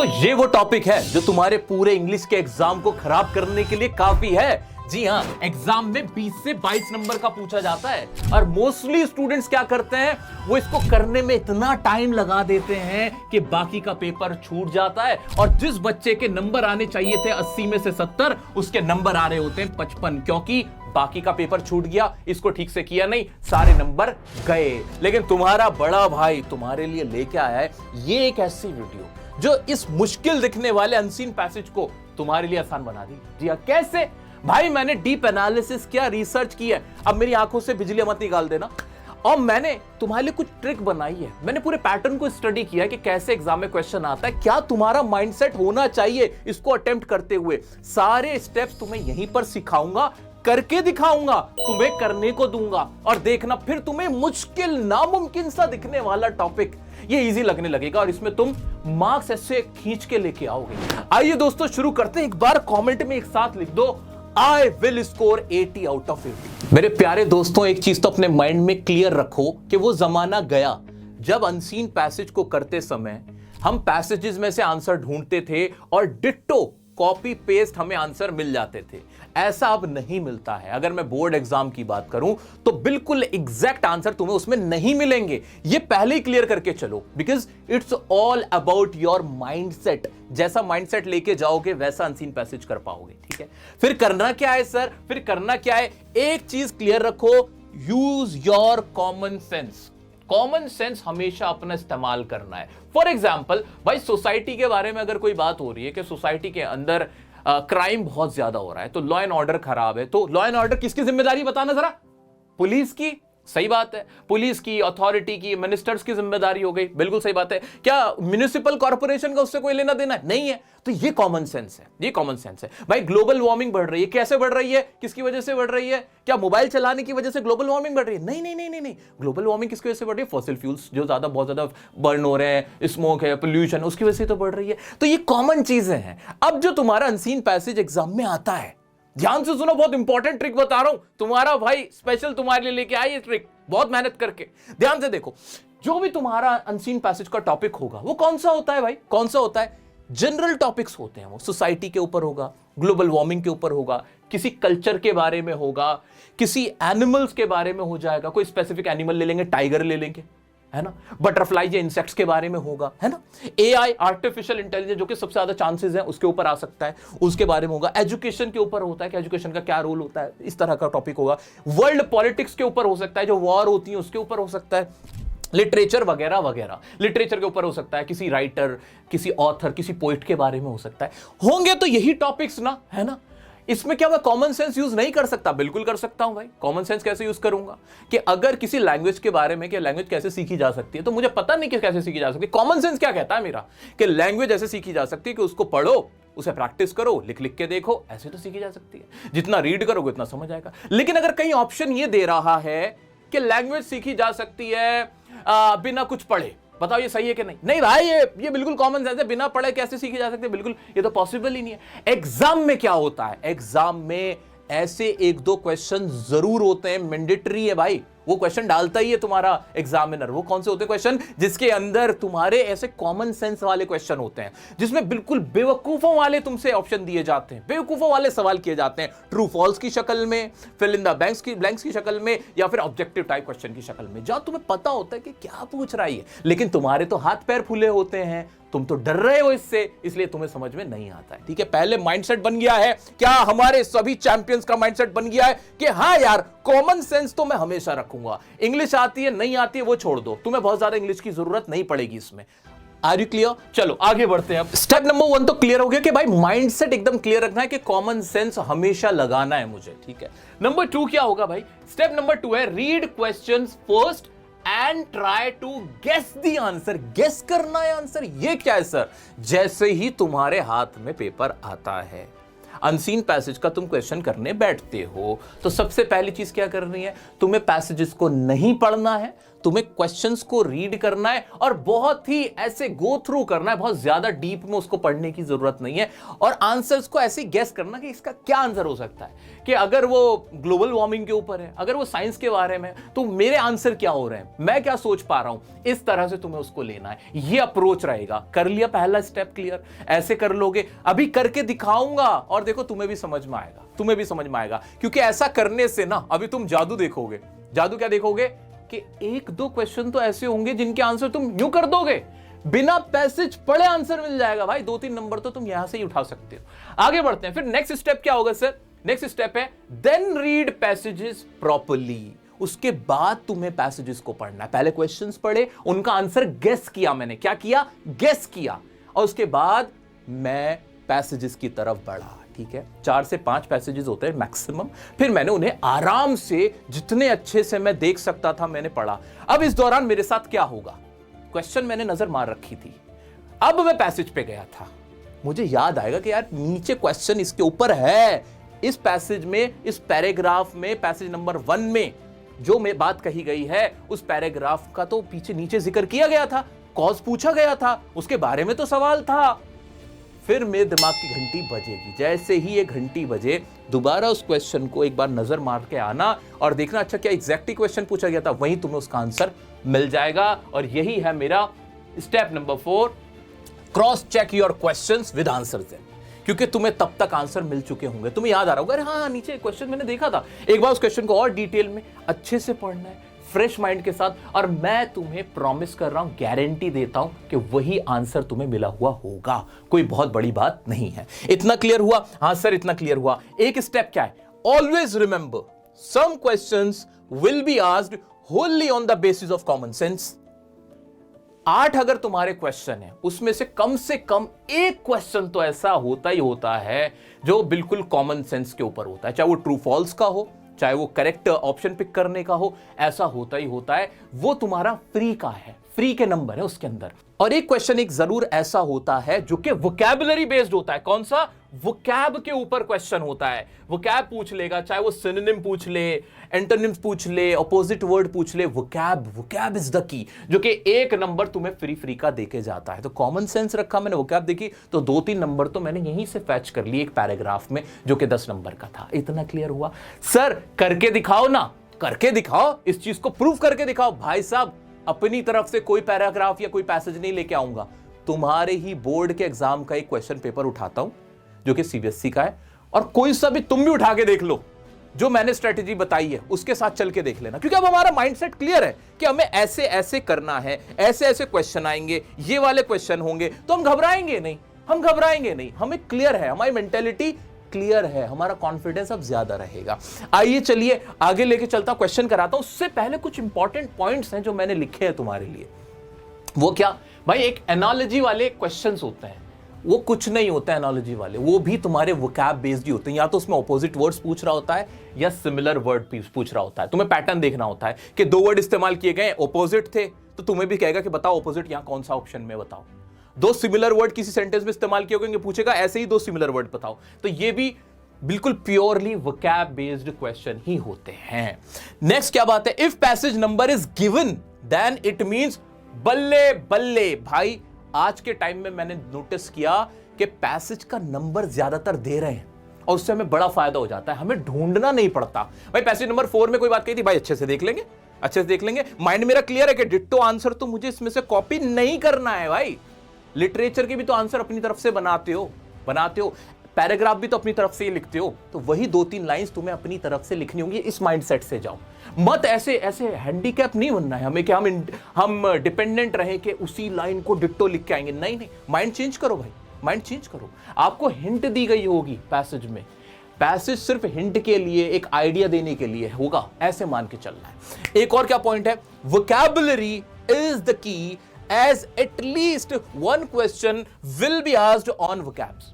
दोस्तों ये वो टॉपिक है जो तुम्हारे पूरे इंग्लिश के एग्जाम को खराब करने के लिए काफी है। जी हाँ, एग्जाम में 20 से 22 नंबर का पूछा जाता है और मोस्टली स्टूडेंट्स क्या करते हैं, वो इसको करने में इतना टाइम लगा देते हैं कि बाकी का पेपर छूट जाता है और जिस बच्चे के नंबर आने चाहिए थे 80 में से 70, उसके नंबर आ रहे होते हैं 55, क्योंकि बाकी का पेपर छूट गया, इसको ठीक से किया नहीं, सारे नंबर गए। लेकिन तुम्हारा बड़ा भाई तुम्हारे लिए लेके आया है ये एक ऐसी वीडियो जो इस मुश्किल दिखने वाले अनसीन पैसेज को तुम्हारे लिए आसान बना दी। जी हाँ, कैसे भाई? मैंने डीप एनालिसिस किया, रिसर्च किया, अब मेरी आंखों से बिजली मत निकाल देना। और मैंने तुम्हारे लिए कुछ ट्रिक बनाई है, मैंने पूरे पैटर्न को स्टडी किया कि कैसे एग्जाम में क्वेश्चन आता है, क्या तुम्हारा माइंडसेट होना चाहिए इसको अटेम्प्ट करते हुए। सारे स्टेप्स तुम्हें यहीं पर सिखाऊंगा, करके दिखाऊंगा, तुम्हें करने को दूंगा और देखना फिर तुम्हें मुश्किल नामुमकिन सा दिखने वाला टॉपिक ये इजी लगने लगेगा और इसमें तुम मार्क्स ऐसे खींच के लेके आओगे। आइए दोस्तों शुरू करते हैं। एक बार कमेंट में एक साथ लिख दो, I will score 80 out of 80। मेरे प्यारे दोस्तों, एक चीज तो अपने माइंड में क्लियर रखो कि वो जमाना गया जब अनसीन पैसेज को करते समय हम पैसेजेस में से आंसर ढूंढते थे और डिट्टो कॉपी पेस्ट हमें आंसर मिल जाते थे। ऐसा अब नहीं मिलता है। अगर मैं बोर्ड एग्जाम की बात करूं तो बिल्कुल एग्जैक्ट आंसर तुम्हें उसमें नहीं मिलेंगे, ये पहले ही क्लियर करके चलो, because it's all about your mindset. जैसा माइंडसेट लेके जाओगे वैसा अनसीन पैसेज कर पाओगे। ठीक है, फिर करना क्या है सर? फिर करना क्या है? एक चीज क्लियर रखो, use your common sense. Common sense हमेशा अपना इस्तेमाल करना है। फॉर एग्जाम्पल भाई, सोसाइटी के बारे में अगर कोई बात हो रही है कि सोसाइटी के अंदर क्राइम बहुत ज्यादा हो रहा है, तो लॉ एंड ऑर्डर खराब है, तो लॉ एंड ऑर्डर किसकी जिम्मेदारी बताना जरा? पुलिस की। सही बात है, पुलिस की, अथॉरिटी की, मिनिस्टर्स की जिम्मेदारी हो गई। बिल्कुल सही बात है। क्या म्युनिसिपल कॉर्पोरेशन का उससे कोई लेना देना है? नहीं है। तो ये कॉमन सेंस है, ये कॉमन सेंस है। भाई ग्लोबल वार्मिंग बढ़ रही है, कैसे बढ़ रही है, किसकी वजह से बढ़ रही है? क्या मोबाइल चलाने की वजह से ग्लोबल वार्मिंग बढ़ रही है? नहीं नहीं नहीं नहीं नहीं। ग्लोबल वार्मिंग किसकी वजह से बढ़ रही है? फॉसिल फ्यूल्स जो बहुत ज्यादा बर्न हो रहे हैं, स्मोक है, पोल्यूशन, उसकी वजह से तो बढ़ रही है। तो ये कॉमन चीजें हैं। अब जो तुम्हारा अनसीन पैसेज एग्जाम में आता है, ध्यान से सुनो, बहुत इंपॉर्टेंट ट्रिक बता रहा हूं, तुम्हारा भाई स्पेशल तुम्हारे लिए लेके आया ये ट्रिक, बहुत मेहनत करके। ध्यान से देखो, जो भी तुम्हारा अनसीन पैसेज का टॉपिक होगा वो कौन सा होता है भाई? कौन सा होता है? जनरल टॉपिक्स होते हैं। वो सोसाइटी के ऊपर होगा, ग्लोबल वार्मिंग के ऊपर होगा, किसी कल्चर के बारे में होगा, किसी एनिमल्स के बारे में हो जाएगा, कोई स्पेसिफिक एनिमल ले लेंगे, टाइगर ले लेंगे, है ना, बटरफ्लाई या इंसेक्ट्स के बारे में होगा, है ना, एआई, आर्टिफिशियल इंटेलिजेंस, जो कि सबसे ज्यादा चांसेस हैं उसके ऊपर आ सकता है, उसके बारे में होगा। एजुकेशन के ऊपर होता है कि एजुकेशन का क्या रोल होता है, इस तरह का टॉपिक होगा। वर्ल्ड पॉलिटिक्स के ऊपर हो सकता है, जो वॉर होती है उसके ऊपर हो सकता है। लिटरेचर वगैरह वगैरह, लिटरेचर के ऊपर हो सकता है, किसी राइटर, किसी ऑथर, किसी पोइट के बारे में हो सकता है। होंगे तो यही टॉपिक्स ना, है ना। इसमें क्या मैं कॉमन सेंस यूज नहीं कर सकता? बिल्कुल कर सकता हूं भाई। कॉमन सेंस कैसे यूज करूंगा? कि अगर किसी लैंग्वेज के बारे में, कि लैंग्वेज कैसे सीखी जा सकती है, तो मुझे पता नहीं कि कैसे सीखी जा सकती है। कॉमन सेंस क्या कहता है मेरा? कि लैंग्वेज ऐसे सीखी जा सकती है कि उसको पढ़ो, उसे प्रैक्टिस करो, लिख लिख के देखो, ऐसे तो सीखी जा सकती है। जितना रीड करोगे उतना समझ आएगा। लेकिन अगर कहीं ऑप्शन ये दे रहा है कि लैंग्वेज सीखी जा सकती है बिना कुछ पढ़े, बताओ ये सही है कि नहीं? नहीं भाई, ये बिल्कुल कॉमन सेंस है। बिना पढ़े कैसे सीखी जा सकती है? बिल्कुल, ये तो पॉसिबल ही नहीं है। एग्जाम में क्या होता है? एग्जाम में ऐसे एक दो क्वेश्चन जरूर होते हैं, मैंडेटरी है भाई, वो क्वेश्चन डालता ही है तुम्हारा एग्जामिनर। वो कौन से होते हैं क्वेश्चन? जिसके अंदर तुम्हारे ऐसे कॉमन सेंस वाले क्वेश्चन होते हैं, जिसमें बिल्कुल बेवकूफों वाले तुमसे ऑप्शन दिए जाते हैं, बेवकूफों वाले सवाल किए जाते हैं, ट्रू फॉल्स की शक्ल में, फिल इन द ब्लैंक्स की शक्ल में, या फिर ऑब्जेक्टिव टाइप क्वेश्चन की शक्ल में, जहां तुम्हें पता होता है कि क्या पूछ रहा है। लेकिन तुम्हारे तो हाथ पैर फूले होते हैं, तुम तो डर रहे हो इससे, इसलिए तुम्हें समझ में नहीं आता है। ठीक है, पहले माइंडसेट बन गया है। क्या हमारे सभी चैंपियंस का माइंडसेट बन गया है कि हाँ यार, कॉमन सेंस तो मैं हमेशा रखूंगा। इंग्लिश आती है नहीं आती है वो छोड़ दो, तुम्हें बहुत ज्यादा इंग्लिश की जरूरत नहीं पड़ेगी इसमें। Are you clear? चलो आगे बढ़ते हैं। अब स्टेप नंबर 1 तो क्लियर हो गया कि भाई माइंडसेट एकदम क्लियर रखना है कि कॉमन सेंस हमेशा लगाना है मुझे। ठीक है, नंबर 2 क्या होगा भाई? स्टेप नंबर 2 है read questions first and try to guess the answer. Guess करना है आंसर। ये क्या है सर? जैसे ही तुम्हारे हाथ में पेपर आता है, अनसीन पैसेज का तुम क्वेश्चन करने बैठते हो, तो सबसे पहली चीज क्या करनी है? तुम्हें पैसेजेस को नहीं पढ़ना है, तुम्हें क्वेश्चंस को रीड करना है और बहुत ही ऐसे गो थ्रू करना है, बहुत ज्यादा डीप में उसको पढ़ने की जरूरत नहीं है, और आंसर्स को ऐसे गेस करना कि इसका क्या आंसर हो सकता है, कि अगर वो ग्लोबल वार्मिंग के ऊपर है, अगर वो साइंस के बारे में, तो मेरे आंसर क्या हो रहे हैं, मैं क्या सोच पा रहा हूं। इस तरह से तुम्हें उसको लेना है, ये अप्रोच रहेगा। कर लिया पहला स्टेप क्लियर, ऐसे कर लोगे, अभी करके दिखाऊंगा और देखो तुम्हें भी समझ में आएगा, तुम्हें भी समझ में आएगा। क्योंकि ऐसा करने से ना अभी तुम जादू देखोगे। जादू क्या देखोगे कि एक दो क्वेश्चन तो ऐसे होंगे जिनके आंसर तुम यूं कर दोगे, बिना पैसेज पढ़े आंसर मिल जाएगा भाई। 2-3 नंबर तो तुम यहां से ही उठा सकते हो। आगे बढ़ते हैं, फिर नेक्स्ट स्टेप क्या होगा सर? नेक्स्ट स्टेप है देन रीड पैसेजेस प्रॉपर्ली। उसके बाद तुम्हें पैसेजेस को पढ़ना है। पहले क्वेश्चंस पढ़े, उनका आंसर गेस किया, मैंने क्या किया, गेस किया, और उसके बाद मैं पैसेजेस की तरफ बढ़ा। ठीक है, 4 से 5 पैसेजेस होते हैं मैक्सिमम। फिर मैंने उन्हें आराम से, जितने अच्छे से मैं देख सकता था, मैंने पढ़ा। अब इस दौरान मेरे साथ क्या होगा, क्वेश्चन मैंने नजर मार रखी थी, अब मैं पैसेज पे गया था, मुझे याद आएगा कि यार नीचे क्वेश्चन इसके ऊपर है, इस पैसेज में, इस पैराग्राफ में, पैसेज नंबर 1 में जो मैं बात कही गई है, उस पैराग्राफ का तो पीछे नीचे जिक्र किया गया था, कॉज पूछा गया था, उसके बारे में तो सवाल था। फिर मेरे दिमाग की घंटी बजेगी। जैसे ही ये घंटी बजे, दोबारा उस क्वेश्चन को एक बार नजर मार के आना और देखना, अच्छा क्या एग्जैक्टली क्वेश्चन पूछा गया था, वहीं तुम्हें उसका आंसर मिल जाएगा। और यही है मेरा step number 4, cross check your questions with answers. क्योंकि तुम्हें तब तक आंसर मिल चुके होंगे, तुम्हें याद आ रहा होगा, अरे हाँ नीचे क्वेश्चन मैंने देखा था। एक बार उस क्वेश्चन को और डिटेल में अच्छे से पढ़ना है, फ्रेश माइंड के साथ, और मैं तुम्हें प्रॉमिस कर रहा हूं, गारंटी देता हूं कि वही आंसर तुम्हें मिला हुआ होगा। कोई बहुत बड़ी बात नहीं है। इतना क्लियर हुआ? हाँ सर इतना क्लियर हुआ। एक स्टेप क्या है, always remember some questions will be asked only on the basis of common sense. 8 अगर तुम्हारे क्वेश्चन है, उसमें से कम एक क्वेश्चन तो ऐसा होता ही होता है जो बिल्कुल कॉमन सेंस के ऊपर होता है, चाहे वो ट्रू फॉल्स का हो, चाहे वो करेक्ट ऑप्शन पिक करने का हो, ऐसा होता ही होता है। वो तुम्हारा फ्री का है, फ्री के नंबर है उसके अंदर। और एक क्वेश्चन एक जरूर ऐसा होता है जो कि वोकैबुलरी बेस्ड होता है। कौन सा? वोकैब के ऊपर क्वेश्चन होता है। वोकैब पूछ लेगा, चाहे वो सिनोनिम पूछ ले, एंटोनिम्स पूछ ले, अपोजिट वर्ड पूछ ले, वोकैब इज द की, जो कि एक नंबर तुम्हें फ्री का देके जाता है। तो कॉमन सेंस रखा मैंने, वोकैब देखी, तो 2-3 नंबर तो मैंने यहीं से फैच कर लिए एक पैराग्राफ में, जो कि 10 नंबर का था। इतना क्लियर हुआ? सर करके दिखाओ ना, करके दिखाओ, इस चीज को प्रूव करके दिखाओ। भाई साहब अपनी तरफ से कोई पैराग्राफ या कोई पैसेज नहीं लेके आऊंगा, तुम्हारे ही बोर्ड के एग्जाम का एक क्वेश्चन पेपर उठाता हूं जो कि सीबीएसई का है, और कोई सा भी तुम भी उठा के देख लो, जो मैंने स्ट्रेटेजी बताई है उसके साथ चल के देख लेना। क्योंकि अब हमारा माइंडसेट क्लियर है कि हमें ऐसे ऐसे करना है, ऐसे ऐसे क्वेश्चन आएंगे, ये वाले क्वेश्चन होंगे, तो हम घबराएंगे नहीं, हमें क्लियर है, हमारी मेंटेलिटी क्लियर है, हमारा कॉन्फिडेंस अब ज्यादा रहेगा। आइए चलिए आगे लेके चलता हूं, क्वेश्चन कराता हूं। उससे पहले कुछ इंपॉर्टेंट पॉइंट्स हैं जो मैंने लिखे हैं तुम्हारे लिए। वो क्या भाई, एक एनालॉजी वाले क्वेश्चंस होते हैं, वो कुछ नहीं होता है एनालॉजी वाले, वो भी तुम्हारे वोकैब बेस्ड ही होते हैं। या तो उसमें ऑपोजिट वर्ड्स पूछ रहा होता है या सिमिलर वर्ड पूछ रहा होता है। तुम्हें पैटर्न देखना होता है कि 2 वर्ड इस्तेमाल किए गए, ऑपोजिट थे, तो तुम्हें भी कहेगा कि बताओ ऑपोजिट यहां कौन सा ऑप्शन में, बताओ। 2 सिमिलर वर्ड किसी सेंटेंस में इस्तेमाल किए होंगे, पूछेगा ऐसे ही 2 सिमिलर वर्ड बताओ। तो ये भी बिल्कुल प्योरली वोकैब बेस्ड क्वेश्चन ही होते हैं। नेक्स्ट क्या बात है, if passage number is given then it means बल्ले बल्ले। भाई आज के टाइम में मैंने नोटिस किया कि पैसेज का नंबर ज्यादातर दे रहे हैं और उससे हमें बड़ा फायदा हो जाता है, हमें ढूंढना नहीं पड़ता। भाई पैसेज नंबर 4 में कोई बात कही थी, भाई अच्छे से देख लेंगे, माइंड मेरा क्लियर है कि डिट्टो आंसर तो मुझे इसमें से कॉपी नहीं करना है। भाई लिटरेचर के भी तो आंसर अपनी तरफ से बनाते हो, पैराग्राफ भी तो अपनी तरफ से ही लिखते हो, तो वही 2-3 लाइंस तुम्हें अपनी तरफ से लिखनी होंगी। इस माइंडसेट से जाओ, मत ऐसे हैंडीकैप नहीं बनना है हमें कि हम डिपेंडेंट रहें कि उसी लाइन को डिट्टो लिख के आएंगे। नहीं, माइंड चेंज करो भाई, माइंड चेंज करो। आपको हिंट दी गई होगी पैसेज में, पैसेज सिर्फ हिंट के लिए, एक आइडिया देने के लिए होगा, ऐसे मान के चलना है। एक और क्या पॉइंट है, vocabulary is the key edge at least 1 question will be asked on vocabs.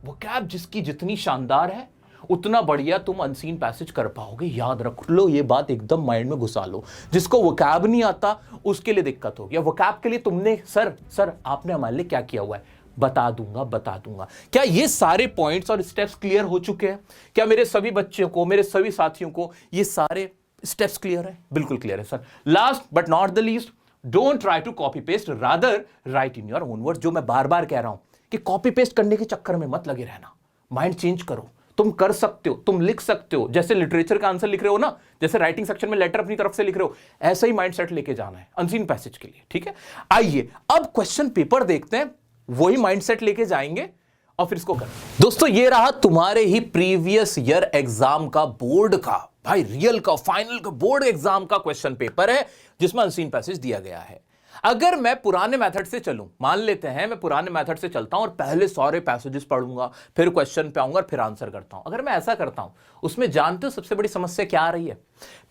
Vocab जिसकी जितनी शानदार है उतना बढ़िया तुम अनसीन पैसेज कर पाओगे। याद रख लो, ये बात एकदम माइंड में घुसा लो। जिसको वोकैब नहीं आता उसके लिए दिक्कत होगी। वोकैब के लिए तुमने सर आपने हमारे लिए क्या किया हुआ है, बता दूंगा। क्या ये सारे पॉइंट्स और स्टेप्स क्लियर हो चुके हैं? क्या मेरे सभी बच्चों को, मेरे सभी साथियों को ये सारे स्टेप्स क्लियर है? बिल्कुल क्लियर है sir. Last but not the least, don't try to copy paste, rather write in your own word. जो मैं बार बार कह रहा हूं कि कॉपी पेस्ट करने के चक्कर में मत लगे रहना, माइंड चेंज करो। तुम कर सकते हो, तुम लिख सकते हो, जैसे लिटरेचर का आंसर लिख रहे हो ना, जैसे राइटिंग सेक्शन में लेटर अपनी तरफ से लिख रहे हो, ऐसा ही माइंडसेट लेके जाना है अनसीन पैसेज के लिए, ठीक है। आइए अब क्वेश्चन पेपर देखते हैं, वही माइंडसेट लेके जाएंगे और फिर इसको करें। दोस्तों ये रहा तुम्हारे ही प्रीवियस ईयर एग्जाम का बोर्ड का, भाई रियल का, फाइनल का बोर्ड एग्जाम का क्वेश्चन पेपर है जिसमें अनसीन पैसेज दिया गया है। अगर मैं पुराने मेथड से चलूं, मान लेते हैं मैं पुराने मेथड से चलता हूं और पहले सारे पैसेजेस पढ़ूंगा, फिर क्वेश्चन पे आऊंगा और फिर आंसर करता हूं, अगर मैं ऐसा करता हूं, उसमें जानते हो सबसे बड़ी समस्या क्या आ रही है?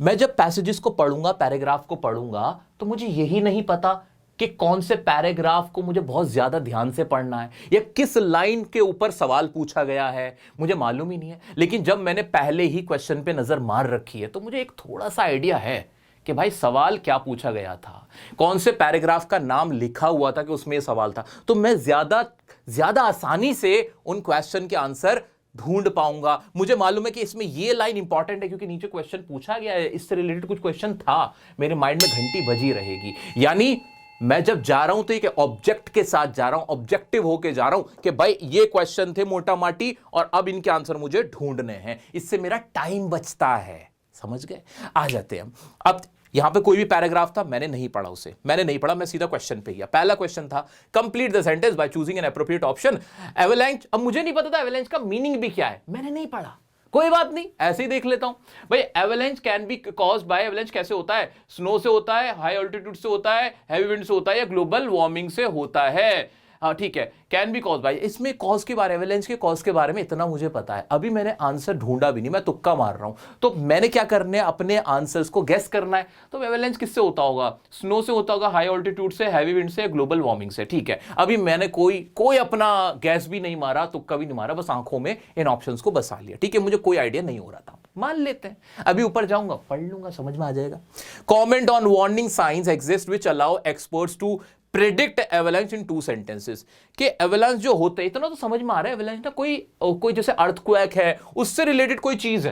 मैं जब पैसेजेस को पढ़ूंगा, पैराग्राफ को पढ़ूंगा, तो मुझे यही नहीं पता कि कौन से पैराग्राफ को मुझे बहुत ज्यादा ध्यान से पढ़ना है या किस लाइन के ऊपर सवाल पूछा गया है, मुझे मालूम ही नहीं है। लेकिन जब मैंने पहले ही क्वेश्चन पे नजर मार रखी है तो मुझे एक थोड़ा सा आइडिया है कि भाई सवाल क्या पूछा गया था, कौन से पैराग्राफ का नाम लिखा हुआ था कि उसमें यह सवाल था, तो मैं ज्यादा आसानी से उन क्वेश्चन के आंसर ढूंढ पाऊंगा। मुझे मालूम है कि इसमें यह लाइन इंपॉर्टेंट है क्योंकि नीचे क्वेश्चन पूछा गया है, इससे रिलेटेड कुछ क्वेश्चन था, मेरे माइंड में घंटी बजी रहेगी। यानी मैं जब जा रहा हूं तो एक ऑब्जेक्ट के साथ जा रहा हूं, ऑब्जेक्टिव होके जा रहा हूं कि भाई ये क्वेश्चन थे मोटा माटी और अब इनके आंसर मुझे ढूंढने हैं, इससे मेरा टाइम बचता है। समझ गए? आ जाते हैं अब यहां पे कोई भी पैराग्राफ था, मैंने नहीं पढ़ा उसे, मैं सीधा क्वेश्चन पे गया। पहला क्वेश्चन था complete the sentence by choosing N appropriate option avalanche. अब मुझे नहीं पता था एवलांच का मीनिंग भी क्या है, मैंने नहीं पढ़ा, कोई बात नहीं, ऐसे ही देख लेता हूं। भाई avalanche can be caused bye, avalanche कैसे होता है? स्नो से होता है, हाई ऑल्टीट्यूड से होता है, हैवी विंड से होता है या ग्लोबल वार्मिंग से होता है। हाँ ठीक है, कैन बी कॉज बाय, इसमें कॉज के बारे, एवलांच के कॉज के बारे में इतना मुझे पता है। अभी मैंने आंसर ढूंढा भी नहीं, मैं तुक्का मार रहा हूं, तो मैंने क्या करना है, अपने आंसर्स को गेस करना है। तो एवलांच किससे होता होगा? स्नो से होता होगा, हाई ऑल्टीट्यूड से, हैवी विंड से, ग्लोबल वार्मिंग से। ठीक है, अभी मैंने कोई अपना गैस भी नहीं मारा, तुक्का भी नहीं मारा, बस आंखों में इन ऑप्शंस को बसा लिया। ठीक है, मुझे कोई आइडिया नहीं हो रहा था, मान लेते हैं। अभी ऊपर जाऊंगा, पढ़ लूंगा, समझ में आ जाएगा। Comment on warning signs exist which allow experts to predict avalanche in 2 sentences. कि एवलांच जो होते हैं, इतना तो समझ में आ रहा है, एवलांच ना कोई जैसे अर्थक्वेक है, उससे रिलेटेड कोई चीज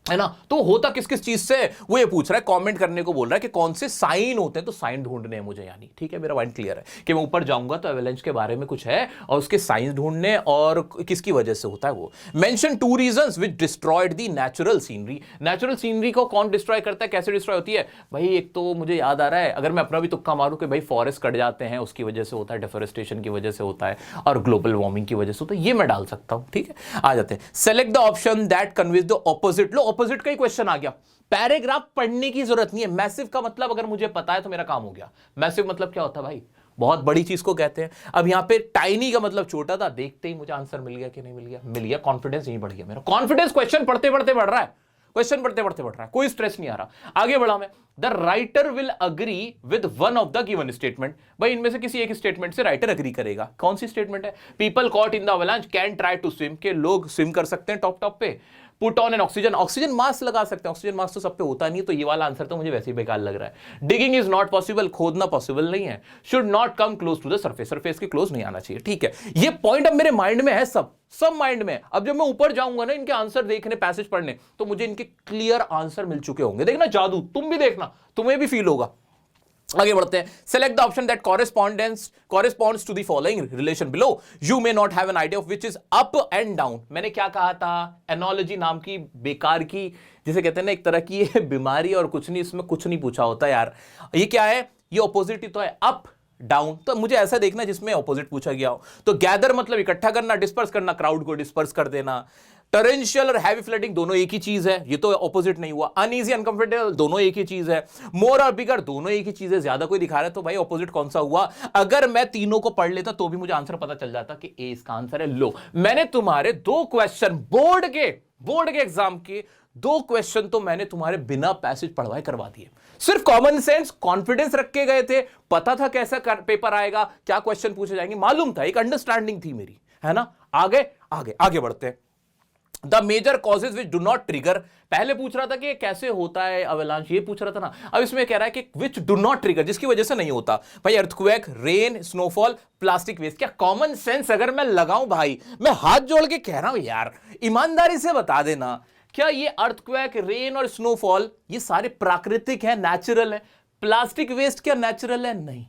है ना, तो होता किस किस चीज से, वो ये पूछ रहा है, कमेंट करने को बोल रहा है कि कौन से साइन होते हैं, तो साइन ढूंढने हैं मुझे। यानी ठीक है, मेरा माइंड क्लियर है कि मैं ऊपर जाऊंगा तो एवलांच के बारे में कुछ है और उसके साइन ढूंढने और किसकी वजह से होता है वो। Mention 2 reasons which destroyed the natural scenery. Natural scenery को कौन डिस्ट्रॉय करता है, कैसे डिस्ट्रॉय होती है? भाई एक तो मुझे याद आ रहा है, अगर मैं अपना भी तुक्का मारूं कि भाई फॉरेस्ट कट जाते हैं, उसकी वजह से होता है, डिफोरेस्टेशन की वजह से होता है और ग्लोबल वार्मिंग की वजह से होता है, ये मैं डाल सकता हूं। ठीक है, आ जाते हैं। Select the option that conveys the opposite. Low, opposite का ही क्वेश्चन आ गया। पैराग्राफ पढ़ने की जरूरत नहीं है। मैसिव का मतलब अगर मुझे पता है तो मेरा काम हो गया। मैसिव मतलब क्या होता है भाई? बहुत बड़ी चीज को कहते हैं। अब यहां पे टाइनी का मतलब छोटा था, देखते ही मुझे आंसर मिल गया कि नहीं मिल गया? मिल गया। कॉन्फिडेंस यही बढ़ गया मेरा। कॉन्फिडेंस क्वेश्चन पढ़ते पढ़ते बढ़ रहा है, क्वेश्चन पढ़ते पढ़ते बढ़ रहा है, कोई स्ट्रेस नहीं आ रहा। आगे बढ़ा मैं। The writer will agree with one of the given statement. भाई इनमें से किसी एक स्टेटमेंट से राइटर अग्री करेगा। कौन सी स्टेटमेंट है? People caught in the avalanche can try to swim, के लोग स्विम कर सकते हैं टॉप पे। Put on an oxygen, oxygen mask लगा सकते हैं। ऑक्सीजन मास्क तो सब पे होता नहीं, तो ये वाला आंसर तो मुझे वैसे ही बेकार लग रहा है। डिगिंग इज नॉट पॉसिबल, खोदना पॉसिबल नहीं है। Should not come close to the surface, surface के क्लोज नहीं आना चाहिए। ठीक है, ये पॉइंट अब मेरे माइंड में है, सब माइंड में। अब जब मैं ऊपर जाऊंगा ना इनके आंसर देखने, पैसेज पढ़ने, तो मुझे इनके क्लियर आंसर मिल चुके होंगे। देखना जादू, तुम भी देखना, तुम्हें भी फील होगा। आगे बढ़ते हैं। Select the option that corresponds to the following relation below. You may not have an idea of which is up and down. मैंने क्या कहा था? एनोलॉजी नाम की बेकार की, जिसे कहते हैं ना एक तरह की ये बीमारी, और कुछ नहीं, इसमें कुछ नहीं पूछा होता यार। ये क्या है? ये ऑपोजिट ही तो है, अप डाउन। तो मुझे ऐसा देखना जिसमें ऑपोजिट पूछा गया हो। तो गैदर मतलब इकट्ठा करना, डिस्पर्स करना, क्राउड को डिस्पर्स कर देना। टरेंशियल और हैवी फ्लडिंग दोनों एक ही चीज है, ये तो ऑपोजिट नहीं हुआ। अनईजी, अनकंफर्टेबल दोनों एक ही चीज है। मोर और बिगर दोनों एक ही चीज है। ज्यादा कोई दिखा रहा है तो भाई ऑपोजिट कौन सा हुआ? अगर मैं तीनों को पढ़ लेता तो भी मुझे आंसर पता चल जाता कि ए इसका आंसर है। लो, मैंने तुम्हारे 2 क्वेश्चन बोर्ड के एग्जाम के 2 क्वेश्चन तो मैंने तुम्हारे बिना पैसेज पढ़वाए करवा दिए। सिर्फ कॉमन सेंस, कॉन्फिडेंस रख के गए थे, पता था कैसा पेपर आएगा, क्या क्वेश्चन पूछे जाएंगे, मालूम था, एक अंडरस्टैंडिंग थी मेरी, है ना। आगे बढ़ते हैं। The major causes which do not trigger. पहले पूछ रहा था कि कैसे होता है अवलांच, ये पूछ रहा था ना। अब इसमें कह रहा है कि विच डू नॉट ट्रिगर, जिसकी वजह से नहीं होता। भाई earthquake, rain, snowfall, plastic waste. क्या कॉमन सेंस अगर मैं लगाऊं भाई, मैं हाथ जोड़ के कह रहा हूं यार, ईमानदारी से बता देना क्या ये अर्थक्वेक, रेन और स्नोफॉल ये सारे प्राकृतिक है, नेचुरल है? प्लास्टिक वेस्ट क्या नेचुरल है? नहीं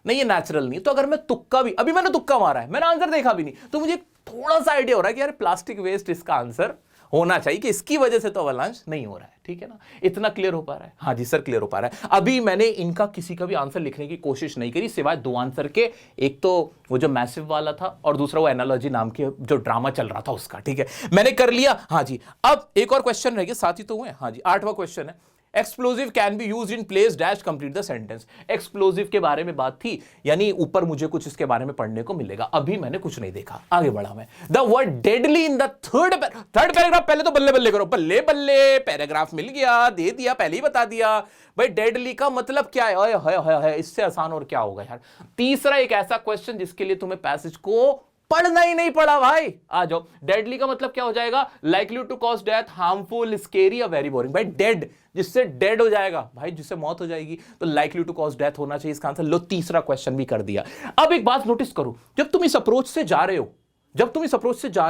नहीं, ये नेचुरल नहीं। तो अगर मैं तुक्का भी, अभी मैंने तुक्का मारा है, मैंने आंसर देखा भी नहीं, तो मुझे थोड़ा सा आइडिया हो रहा है कि यार प्लास्टिक वेस्ट इसका आंसर होना चाहिए, कि इसकी वजह से तो अवलांच नहीं हो रहा है। ठीक है ना, इतना क्लियर हो पा रहा है? हाँ जी सर, क्लियर हो पा रहा है। अभी मैंने इनका किसी का भी आंसर लिखने की कोशिश नहीं करी सिवाय दो आंसर के, एक तो वो जो मैसिव वाला था और दूसरा वो एनालॉजी नाम के जो ड्रामा चल रहा था उसका। ठीक है, मैंने कर लिया। हाँ जी, अब एक और क्वेश्चन रह गया, साथ ही तो हुए। हाँ जी, 8वां क्वेश्चन है, explosive can be used in place dash complete the sentence. Explosive के बारे में बात थी, यानी ऊपर मुझे कुछ इसके बारे में पढ़ने को मिलेगा, अभी मैंने कुछ नहीं देखा। आगे बढ़ा मैं। The word deadly in the third paragraph, पहले तो बल्ले बल्ले करो, बल्ले बल्ले पैराग्राफ मिल गया, दे दिया, पहले ही बता दिया भाई। डेडली का मतलब क्या है? ओए इससे आसान और क्या होगा यार। तीसरा एक ऐसा क्वेश्चन जिसके लिए तुम्हें पैसेज को पढ़ना ही नहीं पड़ा भाई। आ जाओ, डेडली का मतलब क्या हो जाएगा? Likely to cause death, harmful, scary या वेरी बोरिंग। भाई डेड, जिससे डेड हो जाएगा भाई, जिससे मौत हो जाएगी, तो लाइकली टू कॉज डेथ होना चाहिए इसका आंसर। लो, तीसरा क्वेश्चन भी कर दिया। अब एक बात नोटिस करो, जब तुम इस अप्रोच से जा रहे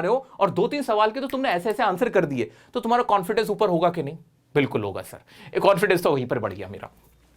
हो, और 2-3 सवाल के तो तुमने ऐसे ऐसे आंसर कर दिए, तो तुम्हारा कॉन्फिडेंस ऊपर होगा कि नहीं? बिल्कुल होगा सर, कॉन्फिडेंस तो वहीं पर बढ़ गया मेरा।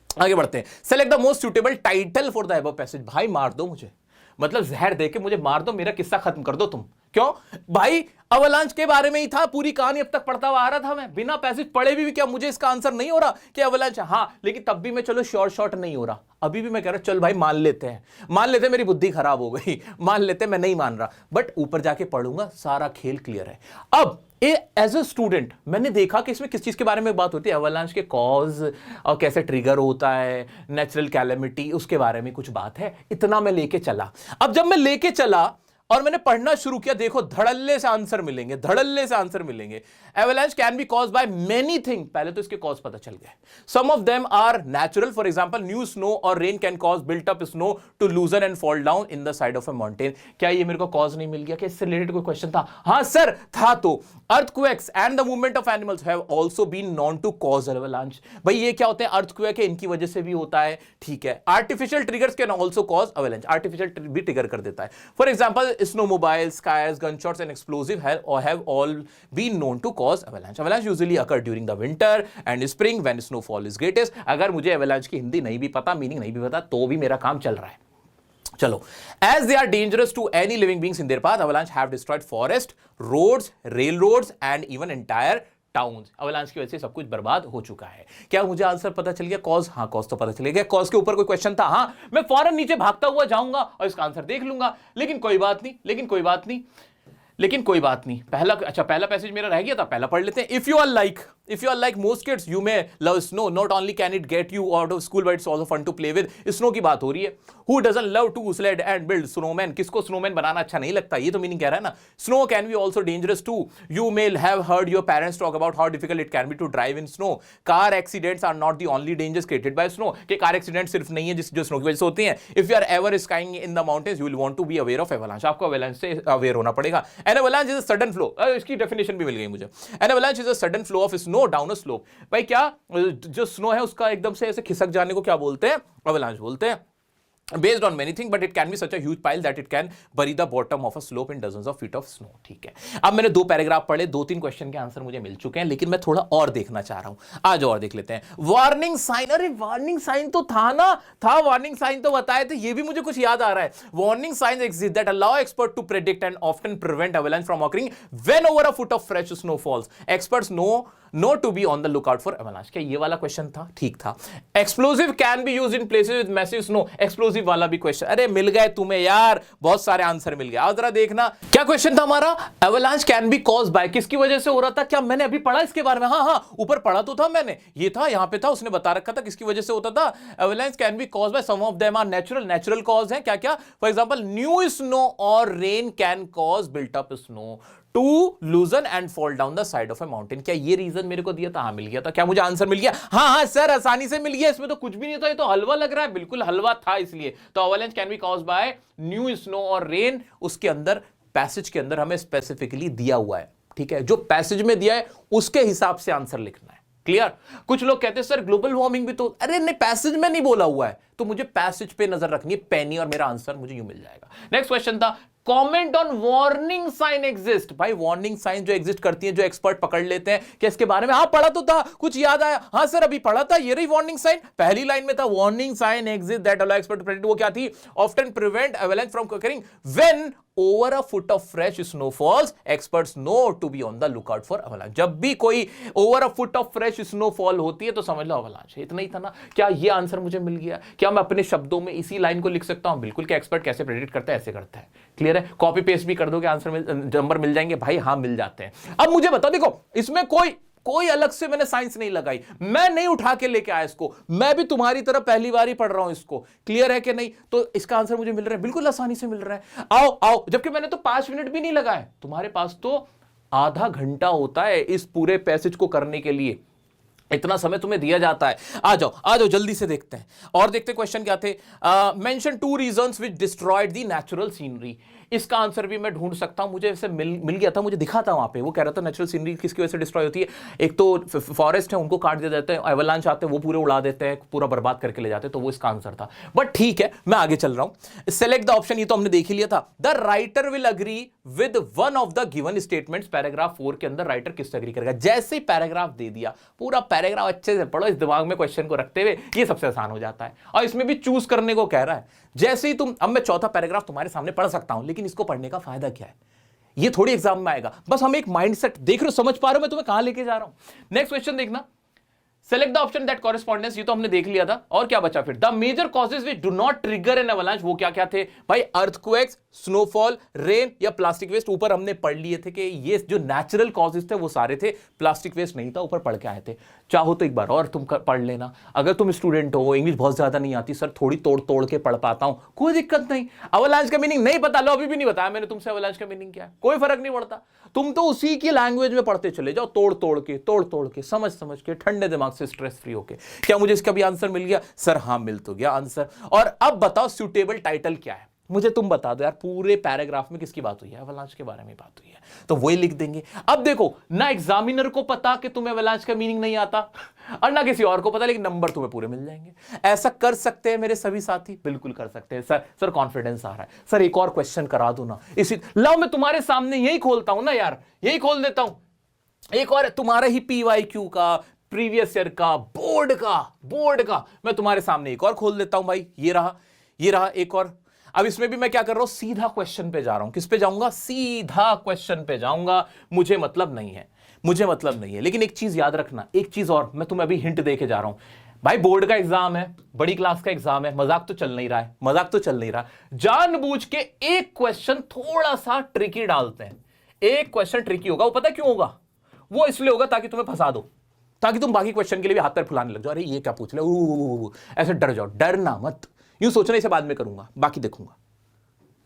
आगे बढ़ते हैं। Select the most suitable title for the above passage. भाई मार दो मुझे, मतलब जहर देके मुझे मार दो, मेरा किस्सा खत्म कर दो तुम। क्यों भाई? अवलांच के बारे में ही था, पूरी कहानी अब तक पढ़ता हुआ आ रहा था मैं, बिना पैसेज पढ़े भी क्या मुझे इसका आंसर नहीं हो रहा कि अवलांच? हाँ, लेकिन तब भी मैं चलो शॉर्ट नहीं हो रहा, अभी भी मैं कह रहा चल भाई मान लेते हैं मेरी बुद्धि खराब हो गई, मान लेते हैं, मैं नहीं मान रहा, बट ऊपर जाके पढ़ूंगा, सारा खेल क्लियर है। अब एज अ स्टूडेंट मैंने देखा कि इसमें किस चीज के बारे में बात होती है, अवलांच के कॉज और कैसे ट्रिगर होता है, नेचुरल कैलेमिटी, उसके बारे में कुछ बात है। इतना मैं लेके चला। अब जब मैं लेके चला और मैंने पढ़ना शुरू किया, देखो धड़ल्ले से आंसर मिलेंगे। Avalanche can be caused by many thing, पहले तो इसके कॉज पता चल गए। Some of them are natural, for example new snow और rain can cause built up snow to loosen and fall down in the side of a mountain. क्या ये मेरे को कॉज नहीं मिल गया? क्या इससे रिलेटेड कोई क्वेश्चन था? हाँ सर था। तो earthquakes and the movement of animals have also been known to cause avalanche. भाई ये क्या होते हैं? अर्थक्वेक है, इनकी वजह से भी होता है। ठीक है, artificial triggers can also cause avalanche, artificial भी ट्रिगर कर देता है। For example snowmobiles, skiers, gunshots and explosive have all been known to cause avalanche. Avalanche usually occur during the winter and spring when snowfall is greatest. अगर मुझे avalanche की हिंदी नहीं भी पता, मीनिंग नहीं भी पता, तो भी मेरा काम चल रहा है। चलो, as they are dangerous to any living beings in their path, avalanche have destroyed forest, roads, railroads and even entire towns. Avalanche की वजह से सब कुछ बर्बाद हो चुका है। क्या मुझे आंसर पता चल गया? कॉज, हाँ कॉज तो पता चल गया। कॉज के ऊपर कोई क्वेश्चन था? हाँ, मैं फौरन नीचे भागता हुआ जाऊंगा और इसका आंसर देख लूंगा, लेकिन कोई बात नहीं। पहला पैसेज मेरा रह गया था, पहला पढ़ लेते हैं। If you are like most kids you may love snow, not only can it get you out of school but it's also fun to play with. Snow की बात हो रही है। Who doesn't love to sled and build snowman, किसको snowman बनाना अच्छा नहीं लगता? ये तो मीनिंग कह रहा है ना। Snow can be also dangerous to, you may have heard your parents talk about how difficult it can be to drive in snow. Car accidents are not the only dangers created by snow, कि car accident सिर्फ नहीं है जो snow की वजह से होती हैं। If you are ever skiing in the mountains you will want to be aware of avalanche, आपको एवलांच से अवेयर होना पड़ेगा। An avalanche is a sudden flow, इसकी डेफिनेशन भी मिल गई मुझे। An avalanche is a sudden flow of snow down a slope. भाई क्या जो स्नो है उसका एकदम से ऐसे खिसक जाने को क्या बोलते हैं? अवलांच बोलते हैं। Based on many things, but it can be such a huge pile that it can bury the bottom of a slope in dozens of feet of snow. ठीक है, अब मैंने 2 पैराग्राफ पढ़े, 2-3 क्वेश्चन के आंसर मुझे मिल चुके हैं, लेकिन मैं थोड़ा और देखना चाह रहा हूं। आज और देख लेते हैं। वार्निंग साइन, अरे वार्निंग साइन तो था ना, वार्निंग साइन तो बताए थे, ये भी मुझे कुछ याद आ रहा है। Warning science exist that allow expert to predict and often prevent avalanche from occurring when over a foot of fresh snow falls. Experts know to be on the lookout for avalanche. क्या ये वाला question था? ठीक था। Explosive can be used in places with massive snow, explosive वाला भी question. अरे मिल गए तुम्हें यार, बहुत सारे आंसर मिल गए। आओ जरा देखना क्या क्वेश्चन था हमारा। Avalanche can be caused bye, किसकी वजह से हो रहा था? क्या मैंने अभी पढ़ा इसके बारे में? हाँ, ऊपर पढ़ा तो था मैंने, ये था, यहां पे था, उसने बता रखा था किसकी वजह से होता था। Avalanche can be caused by, some of them are natural cause है। क्या? फॉर एग्जांपल न्यू स्नो और rain can cause built up snow to loosen and fall down the side of a mountain. क्या ये reason मेरे को दिया था? हाँ मिल गया था। क्या मुझे आंसर मिल गया? हाँ सर, आसानी से मिल गया, इसमें तो कुछ भी नहीं था, ये तो हलवा लग रहा है। बिल्कुल हलवा था इसलिए। तो avalanche can be caused bye new snow और रेन, उसके अंदर पैसेज के अंदर हमें स्पेसिफिकली दिया हुआ है। ठीक है, जो पैसेज में दिया है उसके हिसाब से आंसर लिखना है। क्लियर? कुछ लोग कहते हैं सर ग्लोबल वार्मिंग भी तो, अरे नहीं, पैसेज में नहीं बोला हुआ है, तो मुझे पैसेज पे नजर रखनी है, पेनी, और मेरा आंसर मुझे यूं मिल जाएगा। नेक्स्ट क्वेश्चन था comment on warning sign exist. भाई वार्निंग साइन जो एग्जिस्ट करती है, जो एक्सपर्ट पकड़ लेते हैं कि इसके बारे में हाँ पढ़ा तो था, कुछ याद आया, हाँ सर अभी पढ़ा था, ये रही वार्निंग साइन, पहली लाइन में था warning sign exist that allow expert to predict, वो क्या थी, often prevent avalanche from occurring when over a foot of fresh snow falls experts know to be on the lookout for avalanche. जब भी कोई over a foot of fresh snow fall होती है तो समझ लो अवलांच है। इतना ही था ना। क्या ये आंसर मुझे मिल गया? क्या मैं अपने शब्दों में इसी लाइन को लिख सकता हूं? बिल्कुल। क्या एक्सपर्ट कैसे प्रेडिक्ट करता है? ऐसे करता है। क्लियर है? कॉपी पेस्ट भी कर दोगे आंसर में नंबर मिल जाएंगे भाई। हाँ मिल जाते हैं। अब मुझे बताओ, देखो इसमें कोई अलग से मैंने साइंस नहीं लगाई, मैं नहीं उठा के लेके आया इसको, मैं भी तुम्हारी तरह पहली बार ही पढ़ रहा हूं इसको। क्लियर है कि नहीं? तो इसका आंसर मुझे मिल रहा है, बिल्कुल आसानी से मिल रहा है। आओ आओ, जबकि मैंने तो 5 मिनट भी नहीं लगाए, तुम्हारे पास तो आधा घंटा होता है इस पूरे पैसेज को करने के लिए, इतना समय तुम्हें दिया जाता है। आ जाओ जल्दी से देखते हैं और देखते क्वेश्चन क्या थे। Mention 2 reasons which destroyed the natural scenery. इसका आंसर भी मैं ढूंढ सकता हूं, मुझे ऐसे मिल गया था, मुझे दिखा था वहां पे। वो कह रहा था नेचुरल सीनरी किसकी वजह से डिस्ट्रॉय होती है। एक तो फॉरेस्ट है, उनको काट दिया जाता है, एवलांच आते हैं वो पूरे उड़ा देते हैं, पूरा बर्बाद करके ले जाते हैं, तो वो इसका आंसर था। बट ठीक है, मैं आगे चल रहा हूं। सेलेक्ट द ऑप्शन, ये तो हमने देख ही लिया था। The writer will agree with one of the given statements. Paragraph 4 के अंदर राइटर किससे अग्री करेगा? जैसे ही पैराग्राफ दे दिया, पूरा पैराग्राफ अच्छे से पढ़ो, इस दिमाग में क्वेश्चन को रखते हुए, ये सबसे आसान हो जाता है। और इसमें भी चूज करने को कह रहा है। जैसे ही तुम, अब मैं चौथा पैराग्राफ तुम्हारे सामने पढ़ सकता हूं, लेकिन इसको पढ़ने का फायदा क्या है? ये थोड़ी एग्जाम में आएगा। बस हम एक माइंडसेट देख रहे हो, समझ पा रहे हो मैं तुम्हें कहां लेके जा रहा हूं। नेक्स्ट क्वेश्चन देखना। Select the option that correspondence, ये तो हमने देख लिया था। और क्या बचा फिर? The major causes which do not trigger an avalanche, वो क्या क्या थे भाई? अर्थक्वेक्स, स्नोफॉल, रेन या प्लास्टिक वेस्ट। ऊपर हमने पढ़ लिए थे कि ये जो नेचुरल कॉजेज थे वो सारे थे, प्लास्टिक वेस्ट नहीं था, ऊपर पढ़ के आए थे। चाहो तो एक बार और तुम पढ़ लेना। अगर तुम स्टूडेंट हो, इंग्लिश बहुत ज्यादा नहीं आती, सर थोड़ी तोड़ के पढ़ पाता हूं, कोई दिक्कत नहीं। अवलांच का मीनिंग नहीं पता लो, अभी भी नहीं बताया मैंने तुमसे अवलांच का मीनिंग क्या है, कोई फर्क नहीं पड़ता। तुम तो उसी की लैंग्वेज में पढ़ते चले जाओ, तोड़ के समझ के ठंडे दिमाग से, स्ट्रेस फ्री होके। क्या मुझे इसका भी आंसर मिल गया? सर हाँ मिल तो गया आंसर। और अब बताओ सूटेबल टाइटल क्या है? मुझे तुम बता दो यार, पूरे पैराग्राफ में किसकी बात हुई है? अवलांच के बारे में बात हुई है, तो वही लिख देंगे। अब देखो ना, एग्जामिनर को पता कि तुम्हें अवलांच का मीनिंग नहीं आता और ना किसी और को पता, लेकिन नंबर तुम्हें पूरे मिल जाएंगे। ऐसा कर सकते हैं मेरे सभी साथी? बिल्कुल कर सकते हैं। सर कॉन्फिडेंस आ रहा है, सर एक और क्वेश्चन करा दो ना। इसी लाओ मैं तुम्हारे सामने यही खोलता हूं ना यार, यही खोल देता हूं, एक और तुम्हारा ही PYQ का, प्रीवियस ईयर का, बोर्ड का मैं तुम्हारे सामने एक और खोल देता हूं भाई। ये रहा एक और। अब इसमें भी मैं क्या कर रहा हूं? सीधा क्वेश्चन पे जा रहा हूं। किस पे जाऊंगा? सीधा क्वेश्चन पे जाऊंगा। मुझे मतलब नहीं है, लेकिन एक चीज याद रखना, एक चीज और मैं तुम्हें अभी हिंट दे के जा रहा हूं भाई। बोर्ड का एग्जाम है, बड़ी क्लास का एग्जाम है, मजाक तो चल नहीं रहा। जानबूझ के एक क्वेश्चन थोड़ा सा ट्रिकी डालते हैं। एक क्वेश्चन ट्रिकी होगा, वो पता क्यों होगा? वो इसलिए होगा ताकि तुम्हें फंसा दो, ताकि तुम बाकी क्वेश्चन के लिए भी हाथ पैर फुलाने लग जाओ। अरे ये क्या पूछ ले, ऐसे डर जाओ। डरना मत, यूं सोचना इसे बाद में करूंगा, बाकी देखूंगा।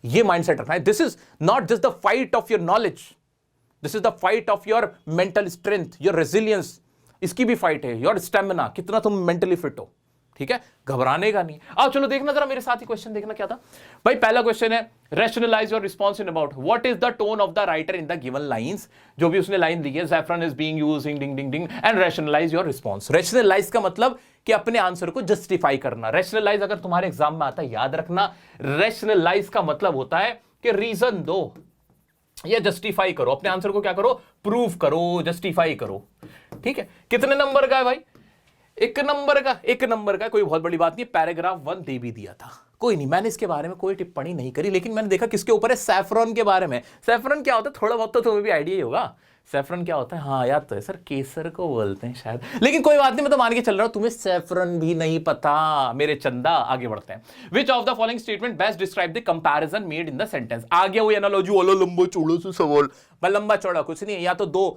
ये माइंडसेट रखना है। This is not just the fight of your knowledge, this is the fight of your mental strength, your resilience. इसकी भी फाइट है, योर स्टेमिना, कितना तुम मेंटली फिट हो। ठीक है, घबराने का नहीं। आओ चलो देखना जरा मेरे साथ ही क्वेश्चन देखना क्या था भाई। पहला क्वेश्चन है, rationalize your response in about what is the tone of the writer in the given lines. जो भी उसने लाइन दी है, saffron is being used ding ding ding and rationalize your response. Rationalize का मतलब कि अपने आंसर को जस्टिफाई करना। रैशनलाइज अगर तुम्हारे एग्जाम में आता है, याद रखना, रैशनलाइज का मतलब होता है कि रीजन दो या जस्टिफाई करो, अपने आंसर को क्या करो? प्रूव करो, जस्टिफाई करो। ठीक है, कितने नंबर का है भाई? एक नंबर का, कोई बहुत बड़ी बात नहीं। पैराग्राफ 1 दे भी दिया था, कोई नहीं, मैंने इसके बारे में कोई टिप्पणी नहीं करी, लेकिन मैंने देखा किसके ऊपर है? सैफरन के बारे में। सैफरन क्या होता है? थोड़ा बहुत तो तुम्हें भी आइडिया ही होगा। सैफरन क्या होता है? हाँ याद तो है सर, केसर को बोलते हैं शायद, लेकिन कोई बात नहीं, मैं तो मान के चल रहा हूं तुम्हें सैफरन भी नहीं पता मेरे चंदा। आगे बढ़ते हैं। Which of the following statement best describe the comparison made in the sentence. आगे वो एनालॉजी वाला लंबा चौड़ा सा सवाल। लंबा चौड़ा कुछ नहीं है, या तो 2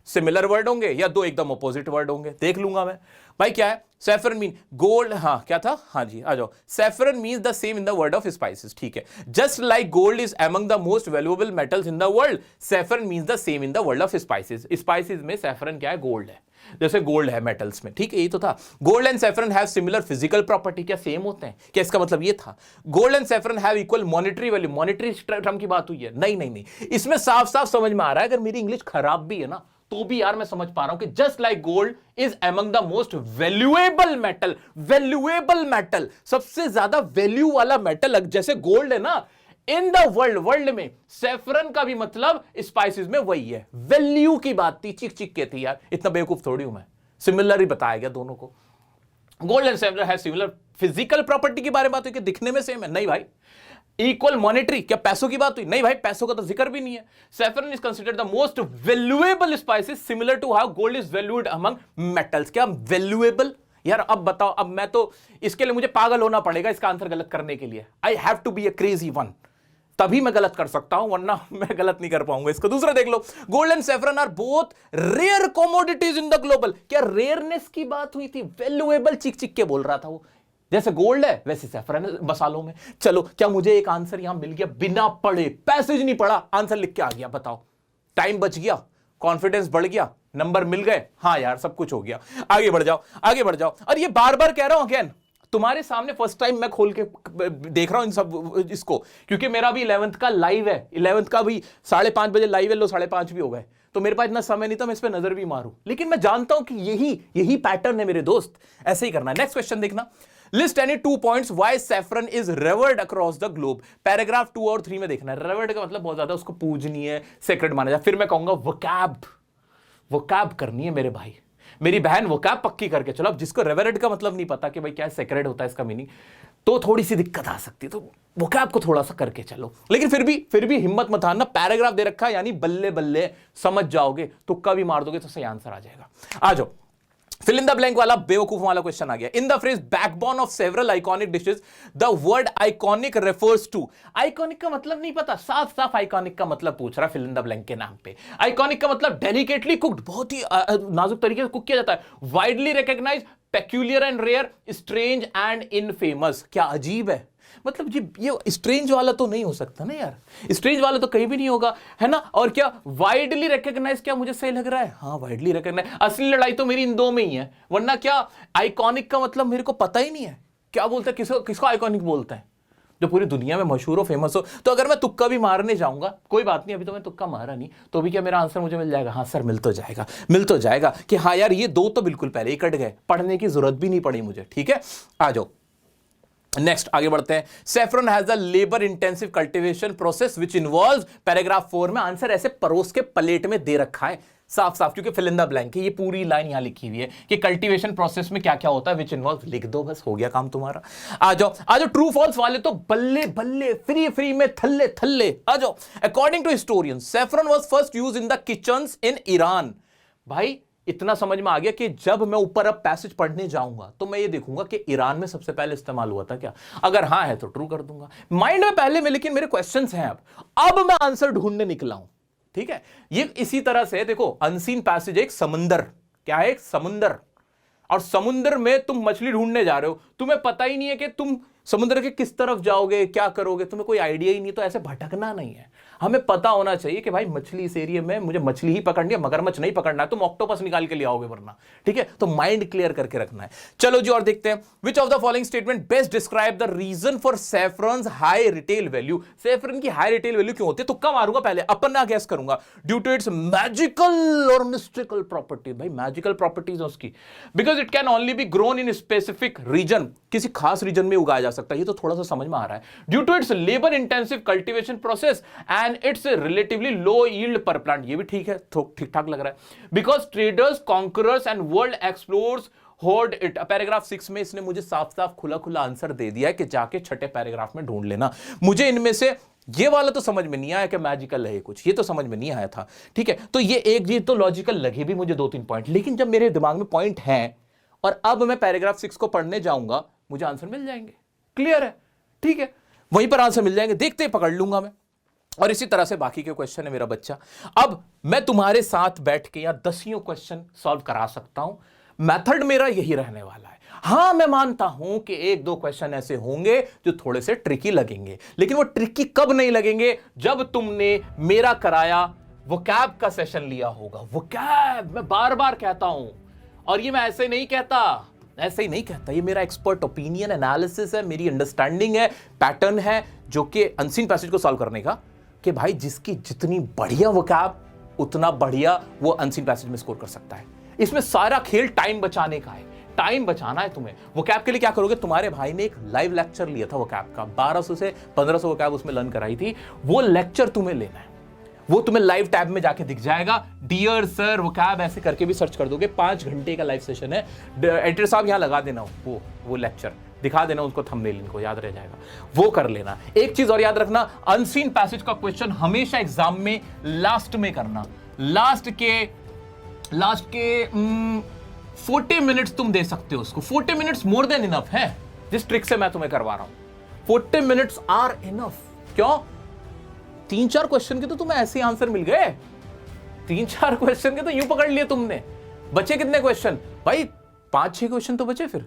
सिमिलर वर्ड होंगे या 2 एकदम अपोजिट वर्ड होंगे, देख लूंगा मैं भाई। क्या है? सैफरन मीन गोल्ड, हाँ क्या था? हाँ जी आ जाओ। Saffron means the same in the word of spices. ठीक है, just like gold is among the most valuable metals in the world, saffron means the same in the world of spices. Spices में saffron क्या है? Gold है, जैसे gold है metals में। ठीक है, ये तो था। Gold and saffron have similar physical property. क्या सेम होते हैं? क्या इसका मतलब ये था? Gold and saffron have equal monetary value. Monetary term की बात हुई है? नहीं, इसमें साफ साफ समझ में आ रहा है, अगर मेरी इंग्लिश खराब भी है ना तो भी यार मैं समझ पा रहा हूं कि just like gold is among the most valuable metal, सबसे ज्यादा वैल्यू वाला मेटल जैसे गोल्ड है ना, इन द वर्ल्ड, वर्ल्ड में सेफरन का भी मतलब स्पाइसेस में वही है। वैल्यू की बात थी, चिक चिक के थी यार, इतना बेवकूफ थोड़ी हूं मैं। सिमिलर ही बताया गया दोनों को। गोल्ड एंड सिल्वर है सिमिलर। फिजिकल प्रॉपर्टी की बारे में बात हुई कि दिखने में सेम है, नहीं भाई। इक्वल मॉनेटरी, क्या पैसों की बात हुई? नहीं भाई, पैसों का तो जिक्र भी नहीं है। Saffron is considered the most valuable spices similar to how gold is valued among metals. क्या वैल्यूएबल? यार अब बताओ, अब मैं तो इसके लिए मुझे पागल होना पड़ेगा इसका आंसर गलत करने के लिए। I have to be a crazy one, तभी मैं गलत कर सकता हूं, वरना मैं गलत नहीं कर पाऊंगा इसको। दूसरा देख लो, gold and saffron are both rare commodities in the global. क्या रेयरनेस की बात हुई थी? वैल्यूएबल चिक चिक के बोल रहा था वो। जैसे गोल्ड है वैसे सेफ्रन है मसालों में। चलो, क्या मुझे एक आंसर यहां मिल गया बिना पढ़े? पैसेज नहीं पढ़ा, आंसर लिख के आ गया। बताओ, टाइम बच गया, कॉन्फिडेंस बढ़ गया, नंबर मिल गए। हाँ यार, सब कुछ हो गया। आगे बढ़ जाओ, आगे बढ़ जाओ। और ये बार बार कह रहा हूं अगेन, तुम्हारे सामने फर्स्ट टाइम मैं खोल के देख रहा हूं इन सब इसको, क्योंकि मेरा भी 11th का लाइव है। 11th का भी 5:30 बजे लाइव है, लो 5:30 भी हो गए, तो मेरे पास इतना समय नहीं था मैं इस पे नजर भी मारूं। लेकिन मैं जानता हूं कि यही पैटर्न है मेरे दोस्त, ऐसे ही करना है। नेक्स्ट क्वेश्चन देखना, list any 2 points why saffron is reward across the globe. Paragraph 2 और 3 में देखना है। रेवर्ड का मतलब बहुत ज्यादा उसको पूजनीय, सेक्रेड माना जाए। फिर मैं कहूंगा वोकैब करनी है मेरे भाई, मेरी बहन, वोकैब पक्की करके चलो। अब जिसको रेवरेंड का मतलब नहीं पता कि भाई क्या सेक्रेड होता है इसका मीनिंग, तो थोड़ी सी दिक्कत आ सकती है, तो वोकैब को थोड़ा सा करके चलो। लेकिन फिर भी हिम्मत मत हारना, पैराग्राफ दे रखा है यानी बल्ले बल्ले समझ जाओगे, तुक्का भी मार दोगे तो सही आंसर आ जाएगा। आ जाओ, फिल इन द ब्लैंक वाला बेवकूफ वाला क्वेश्चन आ गया। In the phrase backbone of several iconic dishes the word iconic refers to. Iconic का मतलब नहीं पता, साफ साफ आइकॉनिक का मतलब पूछ रहा फिल इन द ब्लैंक के नाम पे। आइकॉनिक का मतलब डेलिकेटली कुक्ड, बहुत ही नाजुक तरीके से कुक किया जाता है। Widely recognized, peculiar and rare, strange and infamous. क्या अजीब है, मतलब ये स्ट्रेंज वाला तो नहीं हो सकता ना यार, स्ट्रेंज वाला तो कहीं भी नहीं होगा, है ना। और क्या वाइडली रिकॉग्नाइज, क्या मुझे सही लग रहा है? हाँ, वाइडली रिकॉग्नाइज। असली लड़ाई तो मेरी इन दो में ही है, वरना क्या आइकॉनिक का मतलब मेरे को पता ही नहीं है क्या बोलता है, किसको आइकॉनिक बोलता है, जो पूरी दुनिया में मशहूर हो, फेमस हो। तो अगर मैं तुक्का भी मारने जाऊंगा, कोई बात नहीं, अभी तो मैं तुक्का मारा नहीं, तो भी क्या मेरा आंसर मुझे मिल जाएगा? हाँ सर, मिल तो जाएगा कि हाँ यार ये दो तो बिल्कुल पहले ही कट गए, पढ़ने की जरूरत भी नहीं पड़ी मुझे। ठीक है, आ जाओ नेक्स्ट, आगे बढ़ते हैं। Saffron has a labour intensive cultivation process which involves, paragraph 4 में आंसर ऐसे परोस के प्लेट में दे रखा है साफ साफ, क्योंकि फिल इन द ब्लैंक है, ये पूरी लाइन यहां लिखी हुई है कि कल्टीवेशन प्रोसेस में क्या क्या होता है, विच इन्वॉल्व, लिख दो बस, हो गया काम तुम्हारा। आ जाओ ट्रू फॉल्स वाले तो बल्ले बल्ले, फ्री में थल्ले थल्ले। आ जाओ, according to historian saffron was first used in the kitchens in Iran. भाई इतना समझ में आ गया कि जब मैं ऊपर अब पैसेज पढ़ने जाऊंगा तो मैं ये देखूंगा कि ईरान में सबसे पहले इस्तेमाल हुआ था क्या। अगर हाँ है तो ट्रू कर दूंगा माइंड में पहले में, लेकिन मेरे क्वेश्चंस हैं अब मैं आंसर ढूंढने निकला हूं। ठीक है, ये इसी तरह से देखो, अनसीन पैसेज एक समुंदर, क्या है? एक समुंदर, और समुंदर में तुम मछली ढूंढने जा रहे हो, तुम्हें पता ही नहीं है कि तुम समुद्र के किस तरफ जाओगे, क्या करोगे, तुम्हें कोई आइडिया ही नहीं, तो ऐसे भटकना नहीं है। हमें पता होना चाहिए कि भाई मछली इस एरिया में मुझे मछली ही पकड़नी है, मगरमच्छ नहीं पकड़ना है, तुम ऑक्टोपस निकाल के ले आओगे वरना। ठीक है, तो माइंड क्लियर करके रखना है। चलो जी और देखते हैं, which of the following statement best describe the reason for saffron's high retail value. Saffron की हाई रिटेल वैल्यू क्यों होती है? तुक्का मारूंगा पहले, अपना गैस करूंगा। ड्यू टू इट्स मैजिकल और मिस्टिकल प्रॉपर्टी। भाई मैजिकल प्रॉपर्टीज उसकी, because it can only be grown in specific region, किसी खास रीजन में उगाया जा सकता है। ये तो थोड़ा सा समझ में आ रहा है। Due to its labour intensive cultivation process and its relatively low yield per plant, ये भी ठीक है, ठीक ठाक लग रहा है। Because traders, conquerors and world explorers hoard it. Paragraph 6 में इसने मुझे साफ साफ खुला आंसर दे दिया है कि जाके छठे पैराग्राफ में ढूंढ लेना। मुझे इनमें से ये वाला तो समझ में नहीं आया कि मैजिकल है कुछ, ये तो समझ में नहीं आया था। ठीक है, तो ये तो लॉजिकल लगे भी मुझे 2-3 पॉइंट, लेकिन जब मेरे दिमाग में पॉइंट है और अब मैं पैराग्राफ 6 को पढ़ने जाऊंगा, मुझे आंसर मिल जाएंगे। क्लियर है? ठीक है, वहीं पर आंसर मिल जाएंगे, देखते ही पकड़ लूंगा मैं। और इसी तरह से बाकी के क्वेश्चन है मेरा बच्चा। अब मैं तुम्हारे साथ बैठ के या 10 क्वेश्चन सॉल्व करा सकता हूं, मेथड मेरा यही रहने वाला है। हां, मैं मानता हूं कि 1-2 क्वेश्चन ऐसे होंगे जो थोड़े से ट्रिकी लगेंगे, लेकिन वो ट्रिकी कब नहीं लगेंगे? जब तुमने मेरा कराया वोकैब का सेशन लिया होगा। वोकैब मैं बार बार कहता हूं, और ये मैं ऐसे नहीं कहता, ये मेरा एक्सपर्ट ओपिनियन, एनालिसिस है, मेरी अंडरस्टैंडिंग है, पैटर्न है जो कि अनसीन पैसेज को सॉल्व करने का, कि भाई जिसकी जितनी बढ़िया वोकैब उतना बढ़िया वो अनसीन पैसेज में स्कोर कर सकता है। इसमें सारा खेल टाइम बचाने का है। टाइम बचाना है तुम्हें। वो कैब के लिए क्या करोगे, तुम्हारे भाई ने एक लाइव लेक्चर लिया था वो कैब का, 1200 से 1500 वो कैब उसमें लर्न कराई थी, वो लेक्चर तुम्हें लेना है, वो तुम्हें लाइव टैब में जाके दिख जाएगा। डियर सर वो कैब ऐसे करके भी सर्च कर दोगे, 5 घंटे का लाइव सेशन है। एडिटर साहब यहाँ लगा देना वो लेक्चर दिखा देना उसको, थंबनेल इनको याद रह जाएगा, वो कर लेना। एक चीज और याद रखना, अनसीन पैसेज का क्वेश्चन हमेशा एग्जाम में लास्ट में करना। लास्ट के 40 मिनट्स तुम दे सकते हो उसको, 40 मिनट्स मोर देन इनफ है, जिस ट्रिक से मैं तुम्हें करवा रहा हूं। 40 मिनट्स आर इनफ। क्यों? 3-4 क्वेश्चन के तो तुम्हें ऐसे आंसर मिल गए, 3-4 क्वेश्चन के तो यूं पकड़ लिए तुमने। बचे कितने क्वेश्चन भाई? 5-6 क्वेश्चन तो बचे, फिर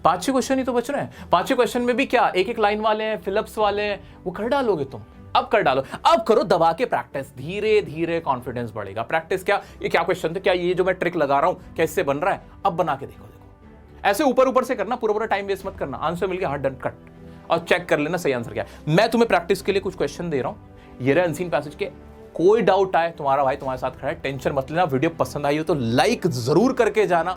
5-6 क्वेश्चन ही तो बच रहे हैं। 5-6 क्वेश्चन में भी क्या एक लाइन वाले हैं, फिलअप्स वाले हैं, वो कर डालोगे तुम। अब कर डालो, अब करो दबा के प्रैक्टिस, धीरे धीरे कॉन्फिडेंस बढ़ेगा। प्रैक्टिस क्या, ये क्या क्वेश्चन थे, क्या ये जो मैं ट्रिक लगा रहा हूं क्या इससे बन रहा है, अब बना के देखो। ऐसे ऊपर से करना, पूरा टाइम वेस्ट मत करना। आंसर मिल गया, हाथ डन कट, और चेक कर लेना सही आंसर क्या है। मैं तुम्हें प्रैक्टिस के लिए कुछ क्वेश्चन दे रहा हूं, ये रहे अनसीन पैसेज के। कोई डाउट आए, तुम्हारा भाई तुम्हारे साथ खड़ा है, टेंशन मत लेना। वीडियो पसंद आई हो तो लाइक जरूर करके जाना,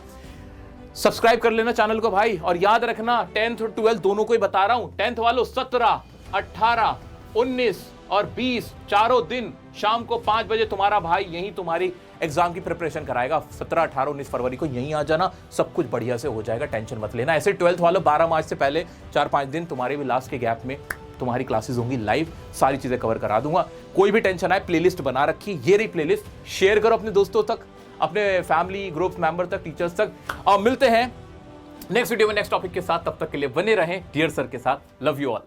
सब्सक्राइब कर लेना चैनल को भाई। और याद रखना 10th और 12th दोनों को ही बता रहा हूं, 10th वालों 17, 18, 19 और 20 चारों दिन शाम को 5 बजे तुम्हारा भाई यहीं तुम्हारी एग्जाम की प्रिपरेशन कराएगा। 17, 18, 19 फरवरी को यहीं आ जाना, सब कुछ बढ़िया से हो जाएगा, टेंशन मत लेना। ऐसे 12th वालों 12 मार्च से पहले 4-5 दिन तुम्हारे भी लास्ट के गैप में तुम्हारी क्लासेस होंगी लाइव, सारी चीजें कवर करा दूंगा। कोई भी टेंशन आए, प्लेलिस्ट बना रखी, ये रही प्लेलिस्ट, शेयर करो अपने दोस्तों तक, अपने फैमिली ग्रुप मेंबर तक, टीचर्स तक। और मिलते हैं नेक्स्ट वीडियो में नेक्स्ट टॉपिक के साथ, तब तक के लिए बने रहें डियर सर के साथ। Love you all.